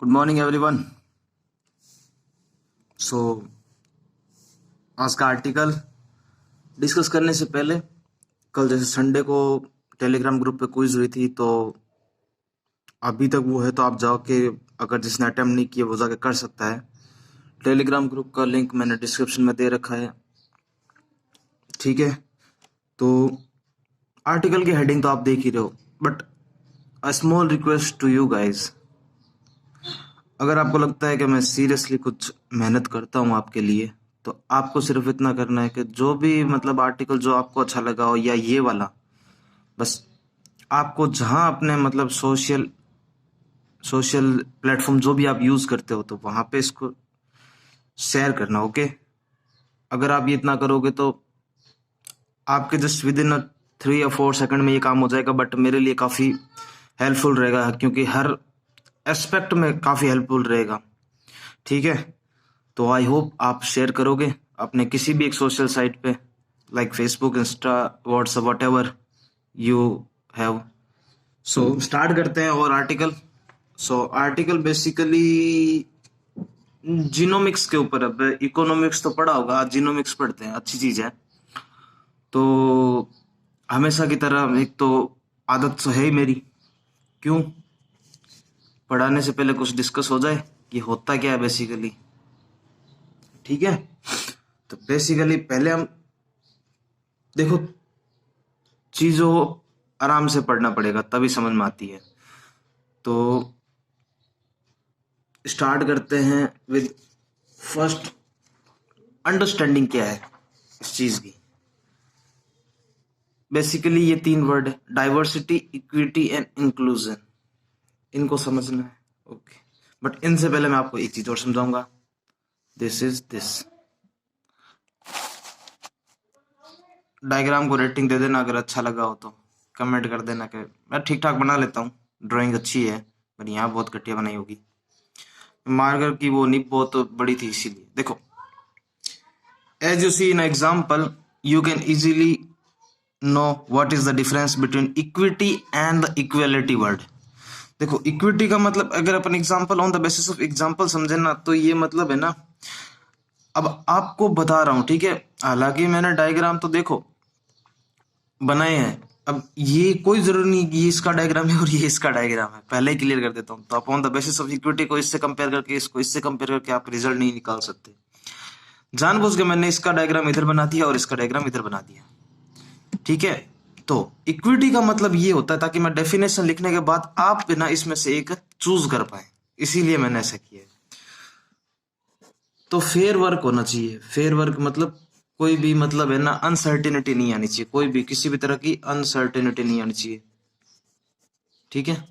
Good morning everyone. सो आज का article discuss करने से पहले कल जैसे संडे को टेलीग्राम ग्रुप पे क्विज हुई थी, तो अभी तक वो है तो आप जाओ के अगर जिसने अटेम्प्ट नहीं किया वो जाके कर सकता है। टेलीग्राम ग्रुप का लिंक मैंने डिस्क्रिप्शन में दे रखा है, ठीक है। तो आर्टिकल की हेडिंग तो आप देख ही रहे हो, but a small request to you guys, अगर आपको लगता है कि मैं सीरियसली कुछ मेहनत करता हूँ आपके लिए, तो आपको सिर्फ इतना करना है कि जो भी मतलब आर्टिकल जो आपको अच्छा लगा हो या ये वाला, बस आपको जहाँ अपने मतलब सोशल सोशल प्लेटफॉर्म जो भी आप यूज करते हो तो वहां पे इसको शेयर करना, ओके। अगर आप ये इतना करोगे तो आपके जस्ट विद इन 3 या 4 सेकंड में ये काम हो जाएगा, बट मेरे लिए काफी हेल्पफुल रहेगा क्योंकि हर एस्पेक्ट में काफी हेल्पफुल रहेगा, ठीक है। तो आई होप आप शेयर करोगे अपने किसी भी एक सोशल साइट पे, like Facebook, Insta, WhatsApp, what ever you have. So start करते हैं। और article, so article basically genomics के ऊपर। अब इकोनॉमिक्स तो पढ़ा होगा, आज जीनोमिक्स पढ़ते हैं, अच्छी चीज है। तो हमेशा की तरह एक तो आदत तो है ही मेरी, क्यों पढ़ाने से पहले कुछ डिस्कस हो जाए कि होता क्या है बेसिकली, ठीक है। तो बेसिकली पहले हम देखो, चीजों आराम से पढ़ना पड़ेगा तभी समझ में आती है। तो स्टार्ट करते हैं विद फर्स्ट, अंडरस्टैंडिंग क्या है इस चीज की। बेसिकली ये 3 वर्ड है, डाइवर्सिटी, इक्विटी एंड इंक्लूजन, इनको समझना है, ओके। बट इनसे पहले मैं आपको एक चीज और समझाऊंगा, दिस इज दिस। डायग्राम को रेटिंग दे देना अगर अच्छा लगा हो, तो कमेंट कर देना कि मैं ठीक ठाक बना लेता हूँ, ड्राइंग अच्छी है, पर यहाँ बहुत घटिया बनाई होगी। मार्कर की वो निब बहुत बड़ी थी इसीलिए। देखो, as you see in example you can easily know what is the difference between equity and the equality word. देखो, इक्विटी का मतलब अगर अपन example on the basis of example समझे ना, तो ये मतलब है ना, अब आपको बता रहा हूं, ठीक है। हालांकि मैंने डायग्राम तो देखो बनाए हैं, अब ये कोई जरूरी नहीं कि ये इसका डायग्राम है और ये इसका डायग्राम है, पहले ही क्लियर कर देता हूँ। तो आप on the basis of equity को इससे कंपेयर करके, इसको इससे कंपेयर करके आप रिजल्ट नहीं निकाल सकते। जानबूझ के मैंने इसका डायग्राम इधर बना दिया और इसका डायग्राम इधर बना दिया, ठीक है। तो इक्विटी का मतलब ये होता है ताकि मैं डेफिनेशन लिखने के बाद आप बिना इसमें से एक चूज कर पाए, इसीलिए मैंने ऐसा किया है। तो फेयर वर्क होना चाहिए। फेयर वर्क मतलब कोई भी मतलब है ना, अनसर्टेनिटी नहीं आनी चाहिए, कोई भी किसी भी तरह की अनसर्टेनिटी नहीं आनी चाहिए, ठीक है।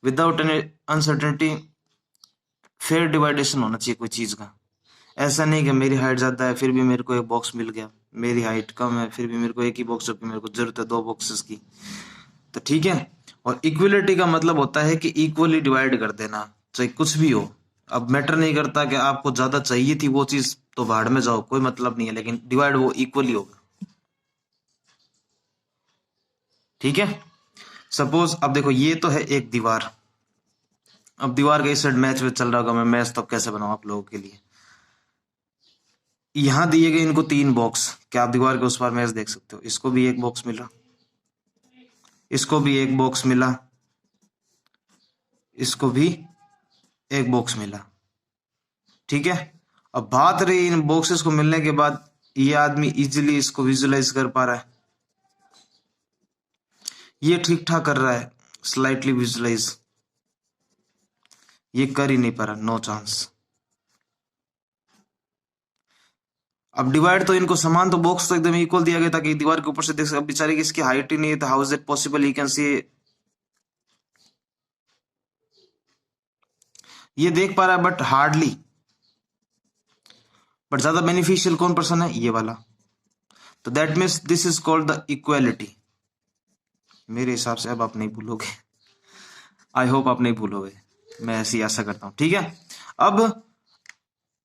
विदाउट एनी अनसर्टेनिटी फेयर डिवाइडेशन होना चाहिए कोई चीज का। ऐसा नहीं कि मेरी हाइट ज्यादा है फिर भी मेरे को एक बॉक्स मिल गया, मेरी हाइट कम है फिर भी मेरे को एक ही बॉक्स, जबकि मेरे को जरूरत है 2 बॉक्सेस की, तो ठीक है। और इक्वलिटी का मतलब होता है कि इक्वली डिवाइड कर देना, चाहे कुछ भी हो। अब मैटर नहीं करता कि आपको ज्यादा चाहिए थी वो चीज तो भाड़ में जाओ, कोई मतलब नहीं है, लेकिन डिवाइड वो इक्वली होगा, ठीक है। सपोज अब देखो, ये तो है एक दीवार। अब दीवार का इस साइड मैच चल रहा होगा, मैं मैच तो कैसे बनाऊं आप लोगों के लिए। यहां दिए गए इनको 3 बॉक्स, क्या आप दीवार के उस पार मैच देख सकते हो। इसको भी एक बॉक्स मिला, इसको भी एक बॉक्स मिला, इसको भी एक बॉक्स मिला, ठीक है। अब बात रही इन बॉक्सेस को मिलने के बाद, ये आदमी इजीली इसको विजुलाइज कर पा रहा है, ये ठीक ठाक कर रहा है स्लाइटली विजुलाइज, ये कर ही नहीं पा रहा, नो चांस। अब डिवाइड तो इनको समान, तो बॉक्स तो एकदम इक्वल दिया गया ताकि दीवार के ऊपर से देख सके। अब बेचारे की इसकी हाइट ही नहीं है, तो how is it possible he can see, ये देख पा रहा है बट हार्डली। बट ज्यादा बेनिफिशियल कौन पर्सन है, ये वाला। तो that means this is called the equality, मेरे हिसाब से। अब आप नहीं भूलोगे, आई होप आप नहीं भूलोगे, मैं ऐसी आशा करता हूं, ठीक है। अब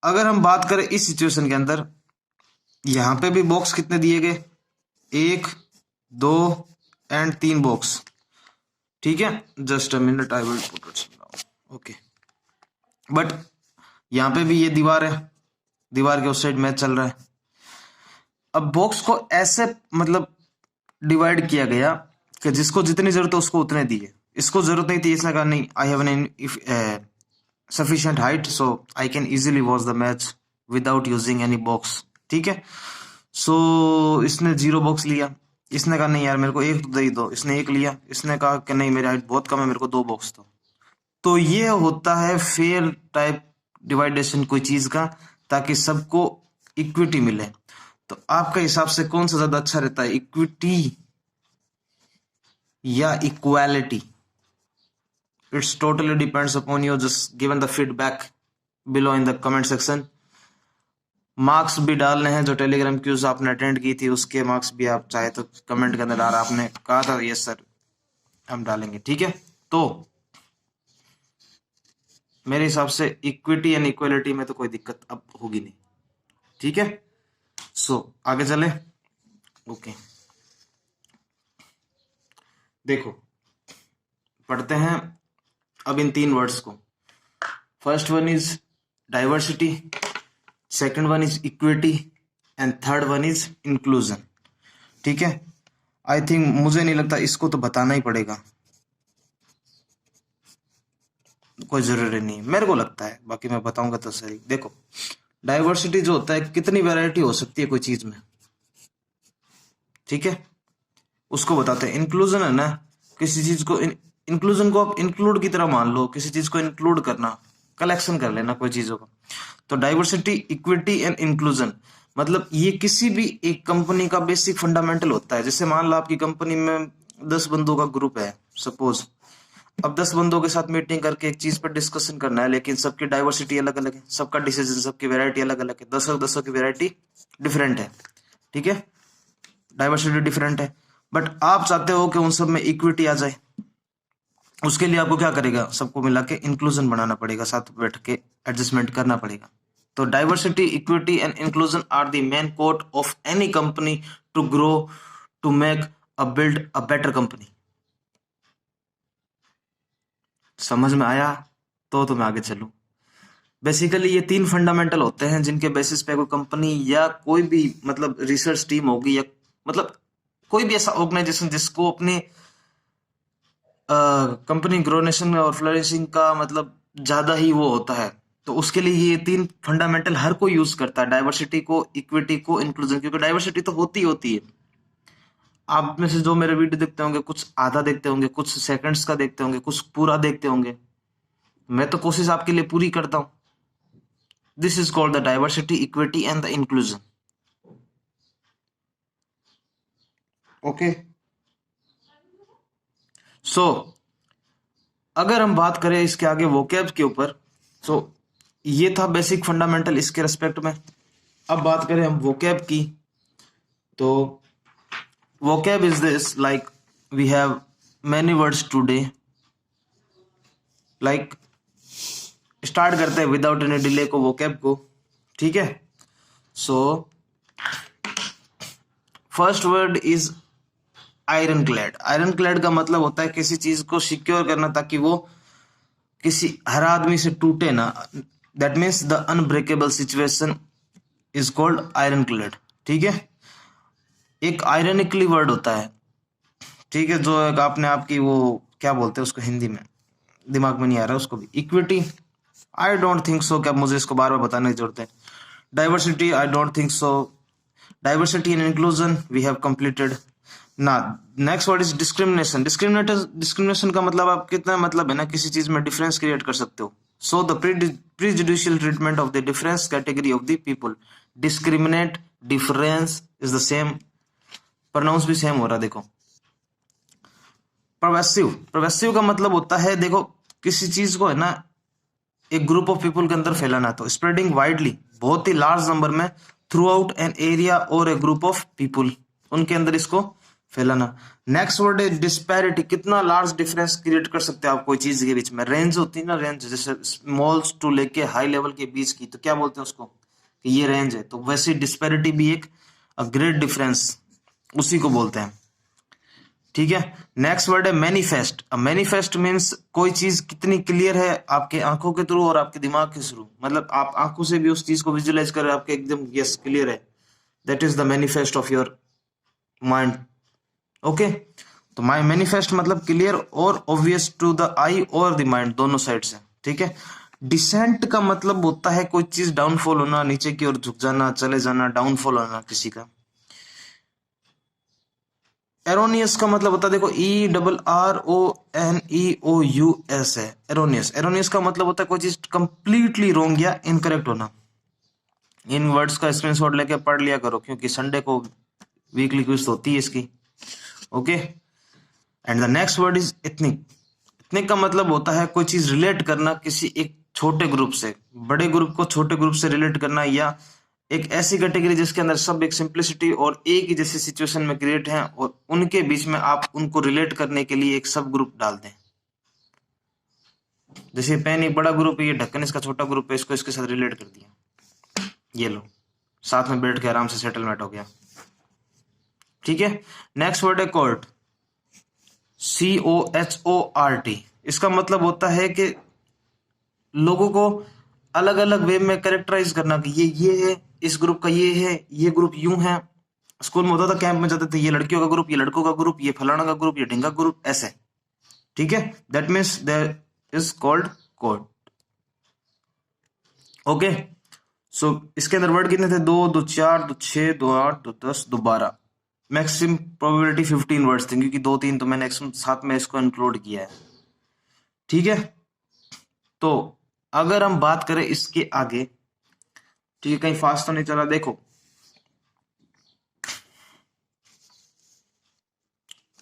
अगर हम बात करें इस सिचुएशन के अंदर, यहां पे भी बॉक्स कितने दिए गए, 1, 2 एंड 3 बॉक्स, ठीक है। Just a minute, I will put it now, okay. But यहाँ पे भी ये दीवार है, दीवार के उस साइड मैच चल रहा है। अब बॉक्स को ऐसे मतलब डिवाइड किया गया कि जिसको जितनी जरूरत है उसको उतने दिए, इसको जरूरत नहीं थी, इसने कहा नहीं, I have an sufficient height so I can easily watch the match without using any box। ठीक है, सो इसने 0 बॉक्स लिया, इसने कहा नहीं यार मेरे को एक तो दे ही दो, इसने एक लिया, इसने कहा कि नहीं मेरी हाइट बहुत कम है मेरे को 2 बॉक्स दो। तो ये होता है फेयर टाइप डिवाइडेशन कोई चीज का, ताकि सबको इक्विटी मिले। तो आपका हिसाब से कौन सा ज्यादा अच्छा रहता है, इक्विटी या equality? It's totally depends upon you. Just given the feedback below in the comment section। Marks भी डालने हैं, जो टेलीग्राम क्यूज आपने अटेंड की थी उसके मार्क्स भी आप चाहे तो कमेंट के अंदर डाल, आपने कहा था यस सर हम डालेंगे। ठीक है, तो मेरे हिसाब से इक्विटी एंड इक्वलिटी में तो कोई दिक्कत अब होगी नहीं। ठीक है, सो आगे चले। ओके, देखो पढ़ते हैं अब इन 3 वर्ड्स को। First one is diversity, second one is equity and third one is inclusion. ठीक है, आई थिंक मुझे नहीं लगता इसको तो बताना ही पड़ेगा, कोई जरूरी नहीं, मेरे को लगता है, बाकी मैं बताऊंगा तो सही। देखो डाइवर्सिटी जो होता है, कितनी वैरायटी हो सकती है कोई चीज में, ठीक है, उसको बताते हैं। इंक्लूजन है ना, किसी चीज को इंक्लूजन को आप इंक्लूड की तरह मान लो, किसी चीज को इंक्लूड करना, कलेक्शन कर लेना कोई चीजों का। तो डाइवर्सिटी, इक्विटी एंड इंक्लूजन मतलब ये किसी भी एक कंपनी का बेसिक फंडामेंटल होता है। जैसे मान लो आपकी कंपनी में 10 बंदों का ग्रुप है सपोज, अब 10 बंदों के साथ मीटिंग करके एक चीज पर डिस्कशन करना है, लेकिन सबकी डाइवर्सिटी अलग अलग है, सबका डिसीजन, सबकी वेरायटी अलग अलग है, 10 की वेरायटी डिफरेंट है। ठीक है, डाइवर्सिटी डिफरेंट है, बट आप चाहते हो कि उन सब में इक्विटी आ जाए, उसके लिए आपको क्या करेगा, सबको मिला के इंक्लूजन बनाना पड़ेगा, साथ बैठ के एडजस्टमेंट करना पड़ेगा। तो diversity, equity and inclusion are the main core of any company to grow, to make a build a better company. समझ में आया? तो मैं आगे चलूं। बेसिकली ये 3 फंडामेंटल होते हैं जिनके बेसिस पे कोई कंपनी या कोई भी मतलब रिसर्च टीम होगी, या मतलब कोई भी ऐसा ऑर्गेनाइजेशन जिसको अपने कंपनी ग्रोनेशन और फ्लरिशिंग का मतलब ज्यादा ही वो होता है, तो उसके लिए ये 3 फंडामेंटल हर कोई यूज करता है, डाइवर्सिटी को, इक्विटी को, इंक्लूजन। क्योंकि डाइवर्सिटी तो होती है। आप में से जो मेरे वीडियो देखते होंगे, कुछ आधा देखते होंगे, कुछ सेकंड्स का देखते होंगे, कुछ पूरा देखते होंगे, मैं तो कोशिश आपके लिए पूरी करता हूं। This is called the diversity, equity and the inclusion. Okay, so अगर हम बात करें इसके आगे वोकैब के ऊपर, तो ये था बेसिक फंडामेंटल इसके रेस्पेक्ट में। अब बात करें हम वोकैब की, तो vocab is this, like we have many words today, like start करते हैं विदाउट एनी डिले को vocab को। ठीक है, so first word is iron clad. Iron clad का मतलब होता है किसी चीज को सिक्योर करना ताकि वो किसी हर आदमी से टूटे ना, that means the unbreakable situation is called iron clad. ठीक है, एक आयरनिकली वर्ड होता है, ठीक है, जो एक आपने आपकी वो क्या बोलते हैं उसको, हिंदी में दिमाग में नहीं आ रहा उसको भी। इक्विटी, आई डोंट थिंक सो कि अब मुझे इसको बार बार बताने की जरूरत है। Diversity, I don't think so. Diversity and inclusion we have completed ना। Next word is discrimination. Discrimination का मतलब आप कितना मतलब है ना, किसी चीज में डिफरेंस क्रिएट कर सकते हो। So the prejudicial treatment of the difference category of the people. Discriminate, difference is the same, pronounce भी सेम हो रहा। देखो प्रोग्रेसिव का मतलब होता है, देखो किसी चीज को है ना एक ग्रुप ऑफ पीपल के अंदर फैलाना, तो स्प्रेडिंग वाइडली, बहुत ही लार्ज नंबर में, थ्रू आउट एन एरिया और ए ग्रुप ऑफ पीपल, उनके अंदर इसको फैलाना। नेक्स्ट वर्ड है डिस्पैरिटी, कितना लार्ज डिफरेंस क्रिएट कर सकते हो आप कोई चीज के बीच में। रेंज होती है ना, रेंज जैसे स्मॉल्स टू लेके हाई लेवल के बीच की, तो क्या बोलते हैं उसको कि ये रेंज है। तो वैसे डिस्पैरिटी भी एक ग्रेट डिफरेंस, उसी को बोलते हैं। ठीक है। नेक्स्ट वर्ड है मैनिफेस्ट। अब मैनिफेस्ट मीन्स कोई चीज कितनी क्लियर है आपके आंखों के थ्रू और आपके दिमाग के थ्रू, मतलब आप आंखों से भी उस चीज को विजुअलाइज कर रहे हो, आपके एकदम यस क्लियर है, that is the manifest of your mind. Okay, तो माई मैनिफेस्ट मतलब क्लियर और ऑब्वियस टू द आई और द माइंड, दोनों साइड से। ठीक है। डिसेंट का मतलब होता है कोई चीज डाउनफॉल होना, नीचे की ओर झुक जाना, चले जाना, डाउनफॉल होना किसी का। एरोनियस का मतलब होता है, देखो ERRONEOUS है एरोनियस। एरोनियस का मतलब होता है कोई चीज कंप्लीटली रॉन्ग या इनकरेक्ट होना। इन वर्ड्स का स्क्रीनशॉट लेके पढ़ लिया करो, क्योंकि संडे को वीकली क्विज होती है इसकी। Okay, and the next word is ethnic. Ethnic का मतलब होता है कोई चीज रिलेट करना किसी एक छोटे ग्रुप से, बड़े ग्रुप को छोटे ग्रुप से रिलेट करना, या एक ऐसी कैटेगरी जिसके अंदर सब एक सिंप्लिसिटी और एक ही जैसी सिचुएशन में क्रिएट हैं और उनके बीच में आप उनको रिलेट करने के लिए एक सब ग्रुप डाल दें। जैसे पेन एक बड़ा ग्रुप है, ये ढक्कन इसका छोटा ग्रुप है, इसको इसके साथ रिलेट कर दिया, ये लो साथ में बैठ के आराम से सेटलमेंट हो गया। ठीक है। नेक्स्ट वर्ड है कोर्ट। COHORT। इसका मतलब होता है कि लोगों को अलग अलग वे में कैरेक्टराइज करना कि ये है, इस ग्रुप का ये है, ये ग्रुप यूं है। स्कूल में होता था, कैंप में जाते थे, ये लड़कियों का ग्रुप, ये लड़कों का ग्रुप, ये फलाना का ग्रुप, ये ढिंगा ग्रुप, ऐसे। ठीक है, that means there is called code. Okay, so इसके अंदर वर्ड कितने थे? 2, 2, 4, 2, 6, 2, 8, 2, 10, 2, 12। मैक्सिमम प्रोबेबिलिटी 15 वर्ड्स थे, क्योंकि 2, 3 तो मैंने साथ में इसको इंक्लूड किया है। ठीक है, तो अगर हम बात करें इसके आगे, ठीक है, कहीं फास्ट तो नहीं चला? देखो,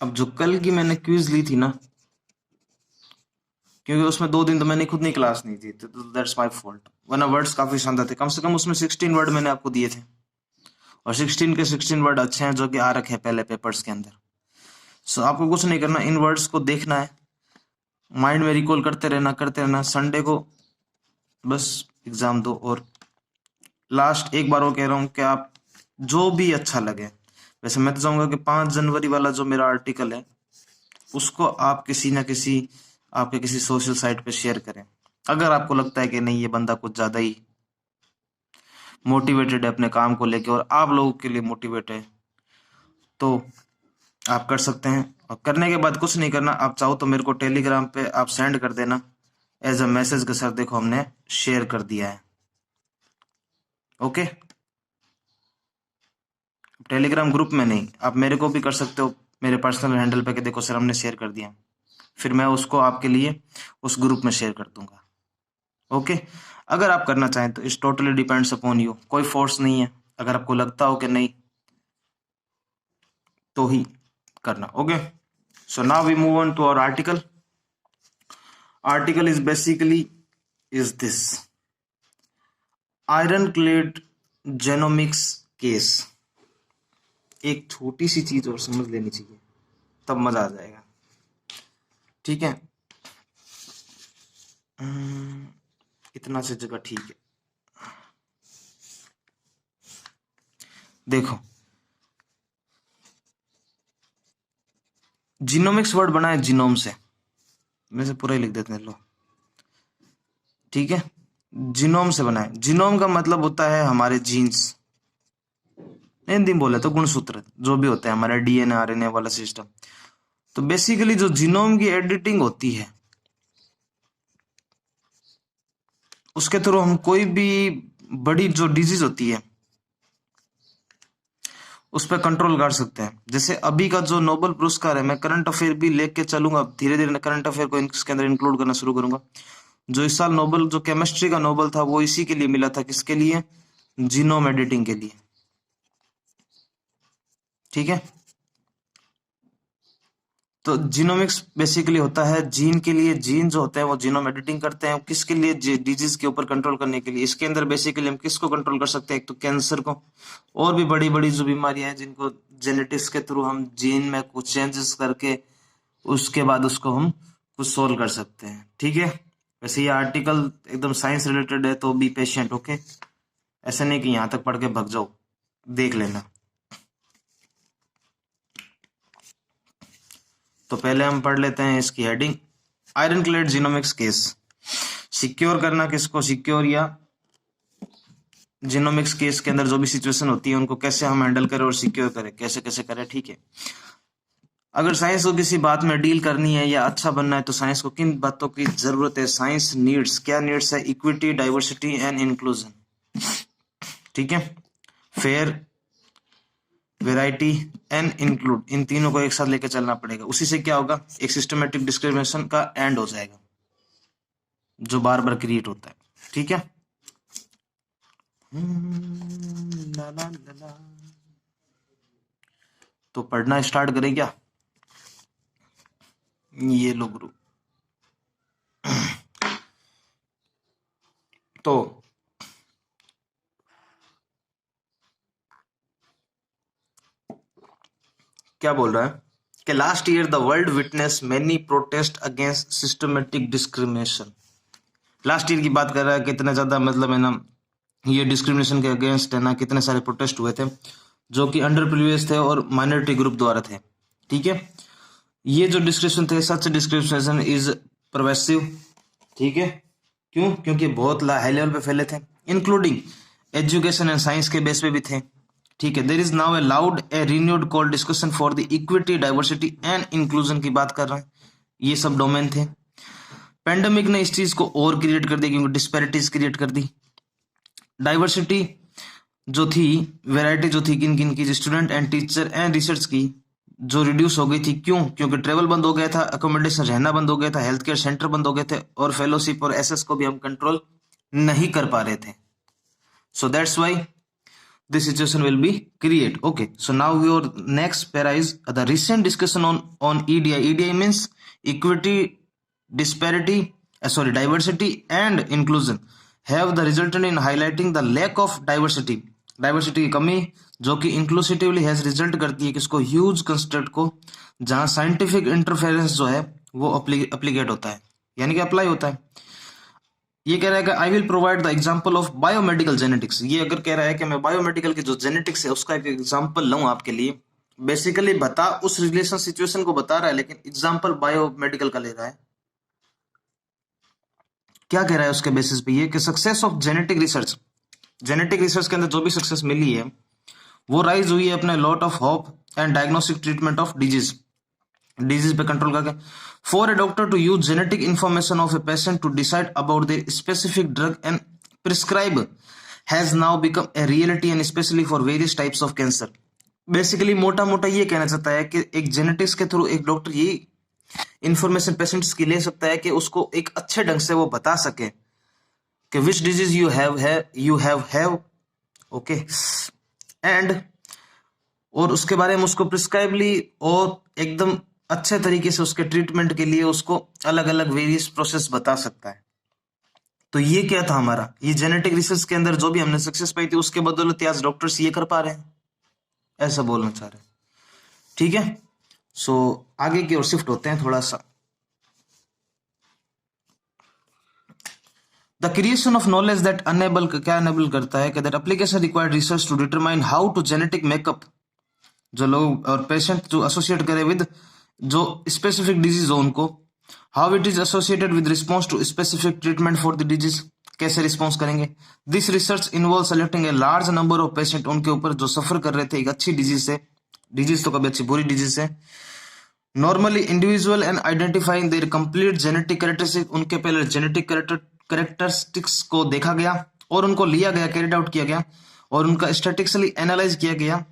अब जो कल की मैंने क्विज ली थी ना, क्योंकि उसमें 2 दिन तो मैंने खुद नहीं क्लास नहीं थी, तो दैट्स माय फॉल्ट, वरना वर्ड्स काफी शानदार थे। कम से कम उसमें 16 वर्ड मैंने आपको दिए थे, और 16 के 16 वर्ड अच्छे हैं जो कि आ रखे हैं पहले पेपर्स के अंदर। सो आपको कुछ नहीं करना, इन वर्ड्स को देखना है, माइंड में रिकॉल करते रहना। संडे को बस एग्जाम दो, और लास्ट एक बार वो कह रहा हूँ कि आप जो भी अच्छा लगे, वैसे मैं तो चाहूंगा कि 5 जनवरी वाला जो मेरा आर्टिकल है उसको आप किसी ना किसी आपके किसी सोशल साइट पे शेयर करें। अगर आपको लगता है कि नहीं, ये बंदा कुछ ज्यादा ही मोटिवेटेड है अपने काम को लेके और आप लोगों के लिए मोटिवेट है, तो आप कर सकते हैं। और करने के बाद कुछ नहीं करना, आप चाहो तो मेरे को टेलीग्राम पे आप सेंड कर देना एज अ मैसेज के साथ, देखो हमने शेयर कर दिया है। ओके, टेलीग्राम ग्रुप में नहीं, आप मेरे को भी कर सकते हो मेरे पर्सनल हैंडल पे कि देखो सर हमने शेयर कर दिया, फिर मैं उसको आपके लिए उस ग्रुप में शेयर कर दूंगा। ओके, अगर आप करना चाहें तो it's totally depends upon you, कोई फोर्स नहीं है। अगर आपको लगता हो कि नहीं तो ही करना। Okay, so now we move on to our article. Article is basically is this iron clad genomics case. एक छोटी सी चीज और समझ लेनी चाहिए, तब मजा आ जाएगा। ठीक है, इतना से जगह ठीक है। देखो, जीनोमिक्स वर्ड बना है जीनोम से, मैं से पूरा ही लिख देते हैं, लो। ठीक है, जीनोम से बना है। जीनोम का मतलब होता है हमारे जीन्स, हिंदी में बोले तो गुणसूत्र, जो भी होते हैं हमारे DNA RNA वाला सिस्टम। तो बेसिकली जो जीनोम की एडिटिंग होती है उसके थ्रू हम कोई भी बड़ी जो डिजीज होती है उस पर कंट्रोल कर सकते हैं। जैसे अभी का जो नोबेल पुरस्कार है, मैं करंट अफेयर भी लेके चलूंगा, धीरे धीरे करंट अफेयर को इसके अंदर इंक्लूड करना शुरू करूंगा। जो इस साल नोबेल जो केमिस्ट्री का नोबेल था वो इसी के लिए मिला था, किसके लिए? जीनोम एडिटिंग के लिए। ठीक है, तो जीनोमिक्स बेसिकली होता है जीन के लिए। जीन जो होते हैं वो जीनोम एडिटिंग करते हैं, किसके लिए? डिजीज के ऊपर कंट्रोल करने के लिए। इसके अंदर बेसिकली हम किसको कंट्रोल कर सकते हैं? एक तो कैंसर को, और भी बड़ी बड़ी जो बीमारियां हैं जिनको जेनेटिक्स के थ्रू हम जीन में कुछ चेंजेस करके उसके बाद उसको हम कुछ सोल्व कर सकते हैं। ठीक है, वैसे ये आर्टिकल एकदम साइंस रिलेटेड है, तो बी पेशेंट। ओके, ऐसा नहीं कि यहाँ तक पढ़ के भग जाओ, देख लेना। तो पहले हम पढ़ लेते हैं इसकी heading, iron clad genomics case. Secure करना किसको, सिक्योर या जीनोमिक्स केस के अंदर जो भी सिचुएशन होती है उनको कैसे हम हैंडल करें और सिक्योर करें, कैसे कैसे करें, ठीक है। अगर साइंस को किसी बात में डील करनी है या अच्छा बनना है तो साइंस को किन बातों की जरूरत है, साइंस नीड्स, क्या नीड्स है, इक्विटी, डाइवर्सिटी एंड इंक्लूजन, ठीक है, फेयर, वैरायटी एंड इंक्लूड, इन तीनों को एक साथ लेकर चलना पड़ेगा। उसी से क्या होगा, एक सिस्टमेटिक डिस्क्रिमिनेशन का एंड हो जाएगा जो बार बार क्रिएट होता है, ठीक है। ला ला ला ला। तो पढ़ना स्टार्ट करें क्या, ये लो गुरु। तो क्या बोल रहा है कि last year the world witness many protest against systematic discrimination. Last year की बात कर रहा है, कितने ज्यादा मतलब है ना ये डिस्क्रिमिनेशन के अगेंस्ट है ना, कितने सारे प्रोटेस्ट हुए थे जो कि अंडर प्रिविलेज थे और माइनॉरिटी ग्रुप द्वारा थे, ठीक है। ये जो डिस्क्रिमिनेशन थे, सच डिस्क्रिमिनेशन इज परवेसिव, ठीक है। क्यों, क्योंकि बहुत हाई लेवल पे फैले थे, इंक्लूडिंग एजुकेशन एंड साइंस के बेस पे भी थे, ठीक है। There is now a loud a renewed call discussion for the equity, diversity and inclusion की बात कर रहे हैं, ये सब डोमेन थे। पेंडेमिक ने इस चीज को और क्रिएट कर दी क्योंकि डिस्पैरिटीज क्रिएट कर दी। डाइवर्सिटी जो थी, वैरायटी जो थी किन किन की, student and teacher and research की, जो रिड्यूस हो गई थी। क्यों, क्योंकि ट्रेवल बंद हो गया था, अकोमोडेशन रहना बंद हो गया था, हेल्थ केयर सेंटर बंद हो गए थे और फेलोशिप और एसएस को भी हम कंट्रोल नहीं कर पा रहे थे। So that's why this situation will be create. Okay, so now your next para is the recent discussion on EDI. EDI means equity, disparity, diversity and inclusion have the resulted in highlighting the lack of diversity. Diversity की कमी जो कि inclusively has result करती है किसको, huge construct को, जहां scientific interference जो है वो अप्लीकेट होता है, यानी कि अप्लाई होता है। ये कह रहा है कि I will provide the example of biomedical genetics. ये अगर कह रहा है कि मैं बायोमेडिकल की जो जेनेटिक्स है उसका एक एग्जांपल लूं आपके लिए, बेसिकली बता उस रिलेशन सिचुएशन को बता रहा है लेकिन एग्जांपल बायोमेडिकल का ले रहा है। क्या कह रहा है उसके बेसिस पे ये कि success of genetic research, genetic research के अंदर जो भी सक्सेस मिली है वो राइज हुई है अपने lot of hope and diagnostic treatment of disease पे कंट्रोल करके। For a doctor to use genetic information of a patient to decide about the specific drug and prescribe has now become a reality and specially for various types of cancer. Basically मोटा मोटा ये कहना चाहता है कि एक genetics के through एक डॉक्टर ये इंफॉर्मेशन पेशेंट्स की ले सकता है कि उसको एक अच्छे ढंग से वो बता सके कि which disease you have okay, and और उसके बारे में उसको प्रिस्क्राइबली और एकदम अच्छे तरीके से उसके ट्रीटमेंट के लिए उसको अलग अलग वेरियस प्रोसेस बता सकता है। तो ये क्या था हमारा, ये जेनेटिक रिसर्च के अंदर जो भी हमने सक्सेस पाई थी उसके बदौलत आज डॉक्टर्स ये कर पा रहे हैं, ऐसा बोलना चाह रहे हैं, ठीक है। सो आगे की ओर शिफ्ट होते हैं थोड़ा सा। The creation of knowledge that enable, क्या अनेबल करता है कि that application required research to determine how to genetic makeup, जो लोग और पेशेंट जो एसोसिएट करे विद जो स्पेसिफिक डिजीज हो उनको, how it is associated with response to specific treatment for the disease, कैसे रिस्पॉन्स करेंगे। This research involve selecting a large number of patient, उनके ऊपर जो सफर कर रहे थे एक अच्छी डिजीज से, डिजीज तो कभी अच्छी बुरी डिजीज है, normally individual and identifying their complete genetic characteristics, उनके पहले जेनेटिक कैरेक्टरिस्टिक्स को देखा गया और उनको लिया गया, कैरिड आउट किया गया और उनका स्टैटिस्टिकली एनालाइज किया गया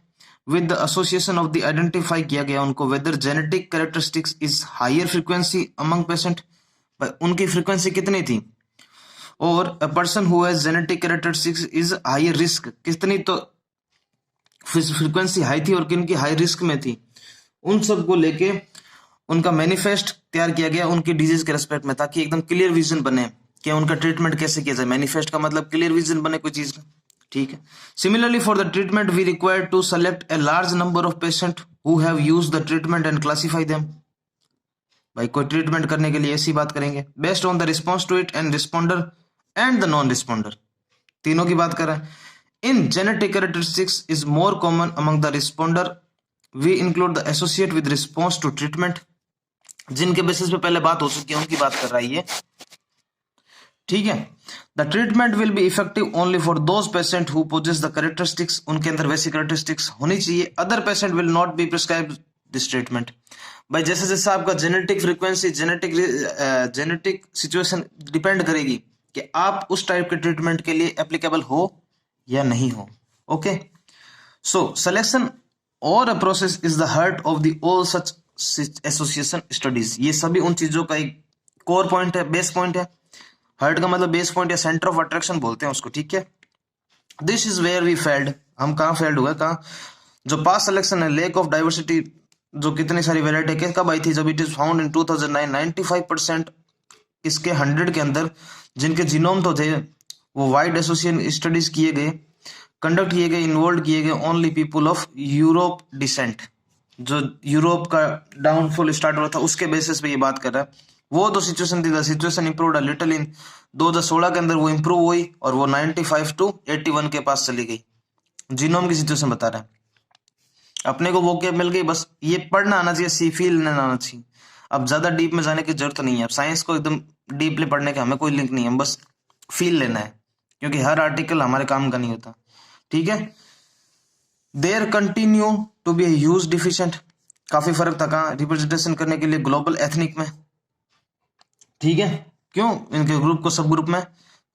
with the association of the identify किया गया उनको whether genetic characteristics is higher frequency among patient, उनकी frequency कितनी थी, और a person who has genetic characteristics is higher risk, कितनी तो frequency high थी और किन की high risk में थी, उन सब को लेके उनका मैनिफेस्ट तैयार किया गया उनकी डिजीज के रेस्पेक्ट में, ताकि एकदम क्लियर विजन बने कि उनका ट्रीटमेंट कैसे किया जाए। मैनिफेस्ट का मतलब क्लियर विजन बने कोई चीज का, ठीक है। Similarly for the treatment we require to select a large number of patient who have used the treatment and classify them. भाई कोई ट्रीटमेंट करने के लिए ऐसी बात करेंगे based on the response to it and responder and the non responder, तीनों की बात कर रहे हैं। In genetic characteristics is more common among the responder, we include the associate with response to treatment, जिनके बेसिस पे पहले बात हो चुकी है उनकी बात कर रहा है ये, ठीक है। The treatment will be effective only for those patient who possess the characteristics, उनके अंदर वैसी कैरेक्टरिस्टिक्स होनी चाहिए। Other patient will not be prescribe this treatment. भाई जैसे जैसे आपका genetic frequency, genetic situation depend करेगी कि आप उस टाइप के ट्रीटमेंट के लिए एप्लीकेबल हो या नहीं हो। ओके, सो सिलेक्शन और a process is the heart of the all such association studies. ये सभी उन चीजों का एक कोर पॉइंट है, बेस पॉइंट है। हार्ट का मतलब बेस पॉइंट या सेंटर ऑफ अट्रैक्शन बोलते हैं उसको, ठीक है। This is where we failed, हम कहाँ फेल्ड हुए, कहाँ, जो पास सिलेक्शन है, लेक ऑफ डाइवर्सिटी, जो कितनी सारी वेराइटी कब आई थी, जब इट इज फाउंड इन 2009, 95% इसके 100 के अंदर जिनके जीनोम तो थे वो वाइड एसोसिएशन स्टडीज किए गए, कंडक्ट किए गए, इन्वॉल्व किए गए only people of Europe descent. जो यूरोप का डाउनफॉल स्टार्ट हुआ था उसके बेसिस पे ये बात कर रहा है। वो तो सिचुएशन थी, सिचुएशन इंप्रूव्ड लिटिल इन 2016 के अंदर वो इंप्रूव हुई और वो 95 to 81 के पास चली गई। जीनोम की सिचुएशन बता रहा है। अपने को वो क्या मिल गई, बस ये पढ़ना आना चाहिए, सी फील नहीं आना चाहिए। अब ज्यादा डीप में जाने की जरूरत नहीं है, अब साइंस को एकदम डीपली पढ़ने का हमें कोई लिंक नहीं है, बस फील लेना है, क्योंकि हर आर्टिकल हमारे काम का नहीं होता, ठीक है। There continue to be huge deficient, काफी फर्क था कहाँ, रिप्रेजेंटेशन करने के लिए ग्लोबल एथनिक में, ठीक है, क्यों इनके ग्रुप को सब ग्रुप में,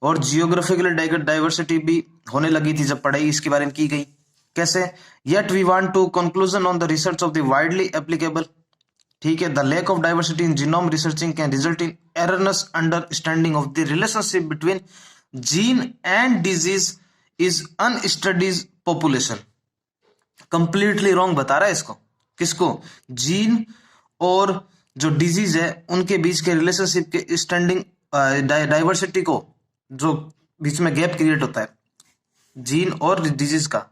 और जियोग्राफिकल डाइवर्सिटी भी होने लगी थी जब पढ़ाई इसके बारे में की गई। कैसे, yet we want to conclusion on the research of the widely applicable, ठीक है, the lack of diversity in genome researching can result in erroneous understanding of the relationship between gene and disease is unstudied population. Completely wrong बता रहा है इसको, किसको, gene और जो disease है उनके बीच के रिलेशनशिप के स्टैंडिंग डाइवर्सिटी को, जो बीच में गैप क्रिएट होता है जीन और डिजीज का,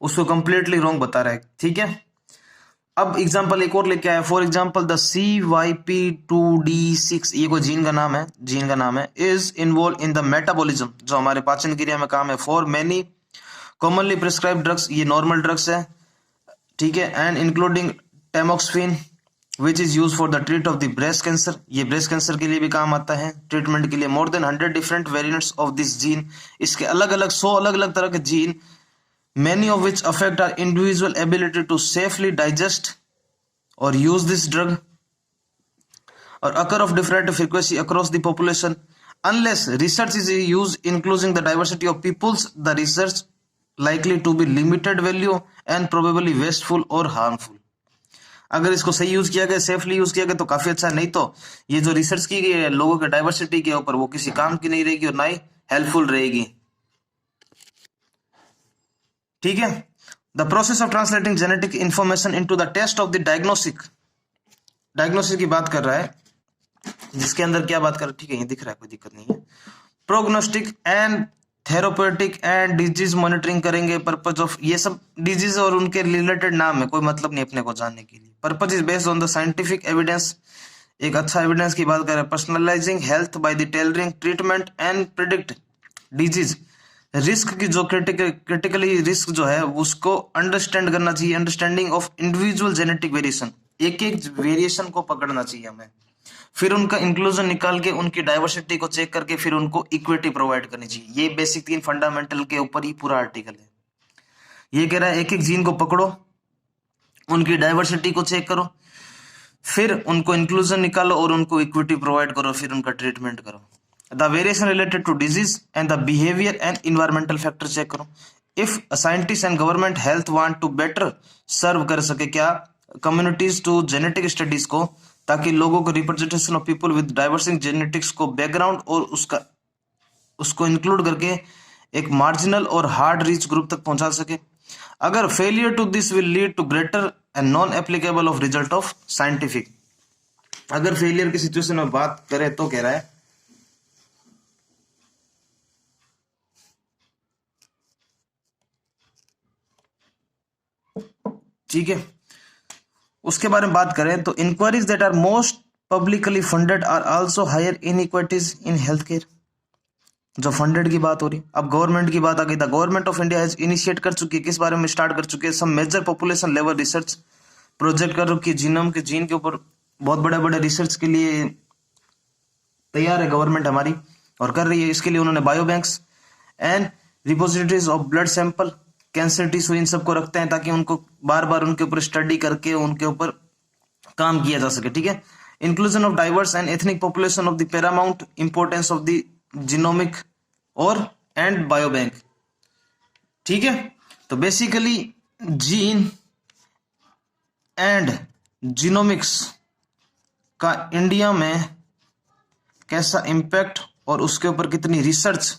उसको कंप्लीटली रॉन्ग बता रहा है, ठीक है। अब एग्जांपल एक और लेके आया, फॉर एग्जांपल द CYP2D6, ये कोई जीन का नाम है, जीन का नाम है, is involve in the metabolism, जो हमारे पाचन क्रिया में काम है, for many commonly prescribe drugs, ये नॉर्मल ड्रग्स है, ठीक है, and including tamoxifen which is use for the treat of the breast cancer, ये ब्रेस्ट कैंसर के लिए भी काम आता है ट्रीटमेंट के लिए। More than 100 different variants of this gene, इसके अलग अलग 100 अलग अलग तरह के gene, many of which affect our individual ability to safely digest or use this drug, or occur of different frequency across the population. Unless research is used including the diversity of peoples, the research likely to be limited value and probably wasteful or harmful. अगर इसको सही use किया गया, safely use किया गया तो काफी अच्छा, नहीं तो ये जो रिसर्च की गई है लोगों के डाइवर्सिटी के ऊपर वो किसी काम की नहीं रहेगी और ना ही हेल्पफुल रहेगी, ठीक है। The process of translating genetic information into the test of the diagnosis की बात कर रहा है, जिसके अंदर क्या बात कर रहा है, ठीक है, ये दिख रहा है, कोई दिक्कत नहीं है। Prognostic and therapeutic and disease monitoring करेंगे, पर्पज ऑफ, ये सब डिजीज और उनके रिलेटेड नाम है, कोई मतलब नहीं अपने को जानने के लिए। Purpose is based on the scientific evidence, एक अच्छा एविडेंस की बात कर रहे हैं। Personalising health by the tailoring treatment and predict disease, risk की जो क्रिटिकली रिस्क जो है उसको अंडरस्टैंड करना चाहिए, understanding of individual genetic variation, एक एक वेरिएशन को पकड़ना चाहिए हमें, फिर उनका इंक्लूजन निकाल के उनकी डाइवर्सिटी को चेक करके फिर उनको इक्विटी प्रोवाइड करनी चाहिए। ये बेसिक 3 फंडामेंटल के ऊपर ही पूरा आर्टिकल है। ये कह रहा है एक एक जीन को पकड़ो, उनकी डाइवर्सिटी को चेक करो, फिर उनको इंक्लूजन निकालो और उनको इक्विटी प्रोवाइड करो, फिर उनका ट्रीटमेंट करो। The variation related to disease and the behavior and environmental factor check करो। If a scientist and government health want to better serve कर सके क्या communities to genetic studies को, ताकि लोगों को representation of people with diverse genetics को background और उसको include करके एक marginal और hard reach group तक पहुंचा सके। अगर failure to this will lead to greater and non applicable of result of scientific, अगर failure की situation में बात करें तो कह रहा है, ठीक है, उसके बारे में बात करें तो inquiries that are most publicly funded are also higher inequalities in health care, जो फंडेड की बात हो रही है। अब गवर्नमेंट की बात आ गई, the government of India has initiate कर चुकी है, किस बारे में स्टार्ट कर चुकी है, some major population level research project कर रखी है, जीनोम के जीन के ऊपर बहुत बड़े बड़े रिसर्च के लिए तैयार है गवर्नमेंट हमारी और कर रही है। इसके लिए उन्होंने bio banks and repositories of blood sample, cancer tissue, इन सबको रखते हैं ताकि उनको बार बार उनके ऊपर स्टडी करके उनके ऊपर काम किया जा सके। ठीक है। Inclusion of diverse and ethnic population of the Paramount importance of the genomic और एंड बायो बैंक। ठीक है। तो बेसिकली जीन एंड जीनोमिक्स का इंडिया में कैसा इम्पैक्ट और उसके ऊपर कितनी रिसर्च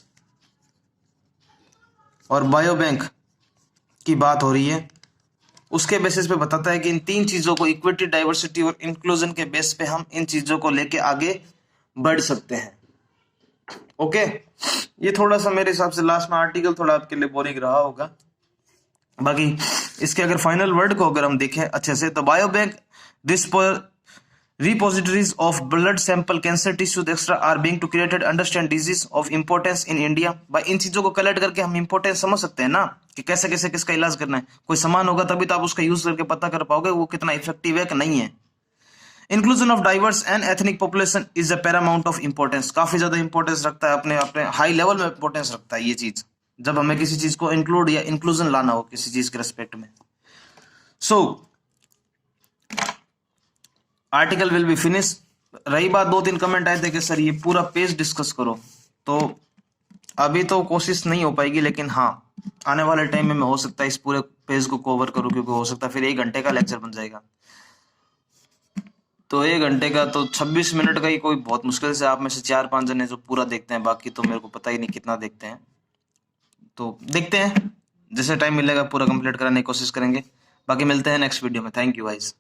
और बायो बैंक की बात हो रही है, उसके बेसिस पे बताता है कि इन तीन चीजों को, इक्विटी, डाइवर्सिटी और इंक्लूजन के बेस पे हम इन चीजों को लेके आगे बढ़ सकते हैं। ओके। ये थोड़ा सा मेरे हिसाब से लास्ट में आर्टिकल थोड़ा आपके लिए बोरिंग रहा होगा। बाकी इसके अगर फाइनल वर्ड को अगर हम देखें अच्छे से, तो bio bank repositories of blood sample, cancer tissues etc are being to created understand disease of importance in India। भाई इन चीजों को कलेक्ट करके हम इंपोर्टेंस समझ सकते हैं ना कि कैसे कैसे किसका इलाज करना है। कोई सामान होगा तभी तो आप उसका यूज करके पता कर पाओगे वो कितना इफेक्टिव है कि नहीं है। Inclusion of diverse and ethnic population is a Paramount of importance, काफी ज्यादा इंपोर्टेंस रखता है, अपने अपने हाई लेवल में इंपोर्टेंस रखता है ये चीज, जब हमें किसी चीज को इंक्लूड या इंक्लूजन लाना हो किसी चीज के रेस्पेक्ट में। So article will be finish. रही बात, 2-3 कमेंट आए थे कि सर ये पूरा पेज डिस्कस करो, तो अभी तो कोशिश नहीं हो पाएगी, लेकिन हाँ आने वाले टाइम में मैं हो सकता है इस पूरे पेज को कवर करूं, क्योंकि हो सकता है फिर 1 घंटे का लेक्चर बन जाएगा। तो 1 घंटे का तो 26 मिनट का ही कोई बहुत मुश्किल से आप में से 4-5 जने जो पूरा देखते हैं, बाकी तो मेरे को पता ही नहीं कितना देखते हैं। तो देखते हैं, जैसे टाइम मिलेगा पूरा कंप्लीट कराने की कोशिश करेंगे। बाकी मिलते हैं नेक्स्ट वीडियो में। Thank you guys.